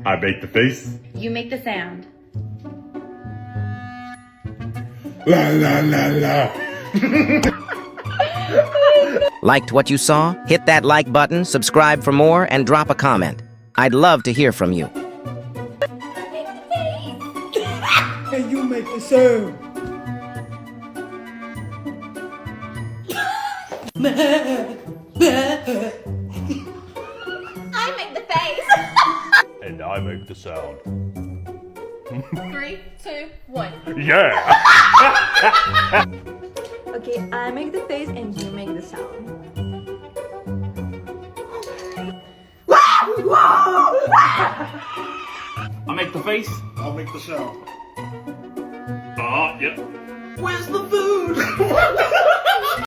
I make the face. You make the sound. La la la la. Liked what you saw? Hit that like button, subscribe for more, and drop a comment. I'd love to hear from you. And you make the sound. I make the face. And I make the sound. 3, 2, 1. Yeah! Okay, I make the face and you make the sound. I make the face. I'll make the sound. Oh, yep. Where's the food?